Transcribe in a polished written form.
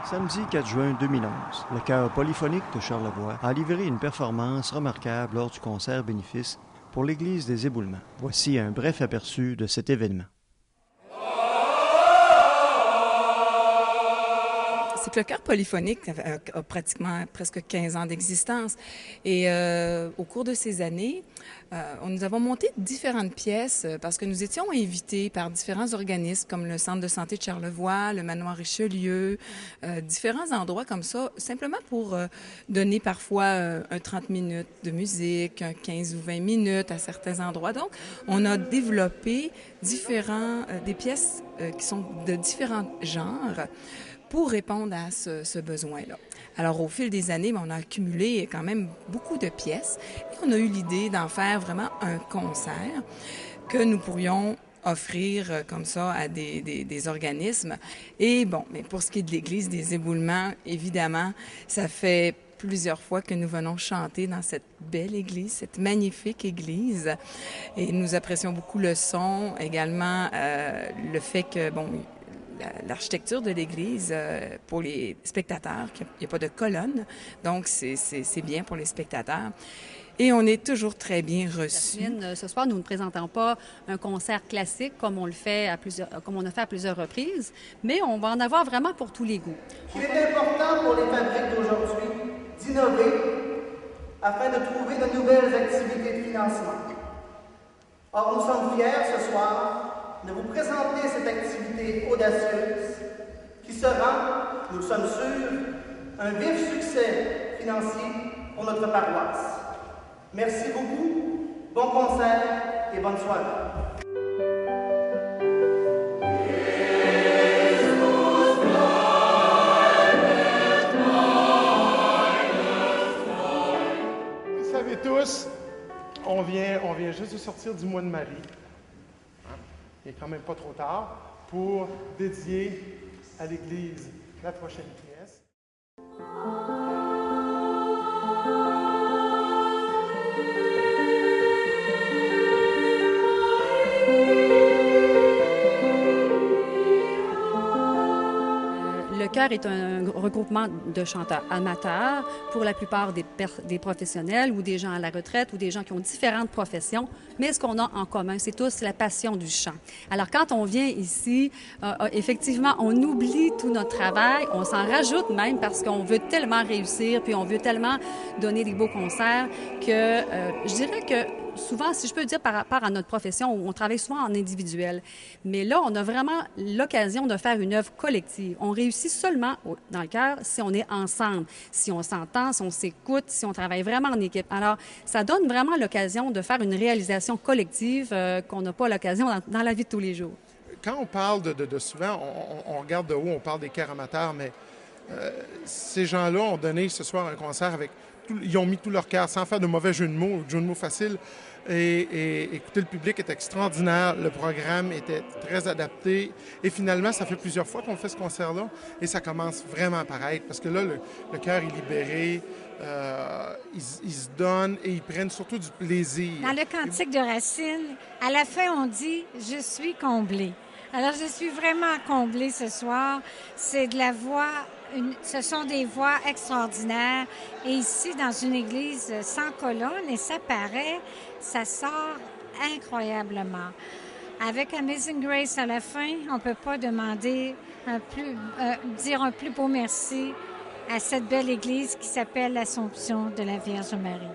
Samedi 4 juin 2011, le chœur polyphonique de Charlevoix a livré une performance remarquable lors du concert bénéfice pour l'église des Éboulements. Voici un bref aperçu de cet événement. C'est que le chœur polyphonique a pratiquement presque 15 ans d'existence. Et au cours de ces années, nous avons monté différentes pièces parce que nous étions invités par différents organismes comme le Centre de santé de Charlevoix, le Manoir Richelieu, différents endroits comme ça, simplement pour donner parfois un 30 minutes de musique, un 15 ou 20 minutes à certains endroits. Donc, on a développé des pièces qui sont de différents genres pour répondre à ce besoin-là. Alors, au fil des années, on a accumulé quand même beaucoup de pièces et on a eu l'idée d'en faire vraiment un concert que nous pourrions offrir comme ça à des organismes. Et bon, mais pour ce qui est de l'Église des Éboulements, évidemment, ça fait plusieurs fois que nous venons chanter dans cette belle église, cette magnifique église. Et nous apprécions beaucoup le son, également le fait que, bon, l'architecture de l'église pour les spectateurs, qu'il n'y a pas de colonne, donc c'est bien pour les spectateurs. Et on est toujours très bien reçus. Jasmine, ce soir, nous ne présentons pas un concert classique comme on a fait à plusieurs reprises, mais on va en avoir vraiment pour tous les goûts. Il est important pour les fabriques d'aujourd'hui d'innover afin de trouver de nouvelles activités de financement. Or, nous sommes fiers ce soir de vous présenter cette activité audacieuse qui sera, nous sommes sûrs, un vif succès financier pour notre paroisse. Merci beaucoup, bon concert et bonne soirée. Vous savez tous, on vient juste de sortir du mois de Marie. Il n'est quand même pas trop tard pour dédier à l'Église la prochaine pièce. Le chœur est un regroupement de chanteurs amateurs, pour la plupart des professionnels ou des gens à la retraite ou des gens qui ont différentes professions. Mais ce qu'on a en commun, c'est tous la passion du chant. Alors, quand on vient ici, effectivement, on oublie tout notre travail, on s'en rajoute même parce qu'on veut tellement réussir, puis on veut tellement donner des beaux concerts que je dirais que souvent, si je peux dire par rapport à notre profession, on travaille souvent en individuel. Mais là, on a vraiment l'occasion de faire une œuvre collective. On réussit seulement dans le chœur si on est ensemble, si on s'entend, si on s'écoute, si on travaille vraiment en équipe. Alors, ça donne vraiment l'occasion de faire une réalisation collective qu'on n'a pas l'occasion dans la vie de tous les jours. Quand on parle de souvent, on regarde de haut, on parle des chœurs amateurs, mais ces gens-là ont donné ce soir un concert avec... Ils ont mis tout leur cœur sans faire de mauvais jeu de mots faciles. Et écoutez, le public est extraordinaire. Le programme était très adapté. Et finalement, ça fait plusieurs fois qu'on fait ce concert-là. Et ça commence vraiment à paraître. Parce que là, le cœur est libéré. Ils se donnent et ils prennent surtout du plaisir. Dans le cantique de Racine, à la fin, on dit « Je suis comblé ». Alors, je suis vraiment comblée ce soir. C'est de la voix... Ce sont des voix extraordinaires. Et ici, dans une église sans colonne, et ça paraît, ça sort incroyablement. Avec Amazing Grace à la fin, on ne peut pas demander dire un plus beau merci à cette belle église qui s'appelle l'Assomption de la Vierge Marie.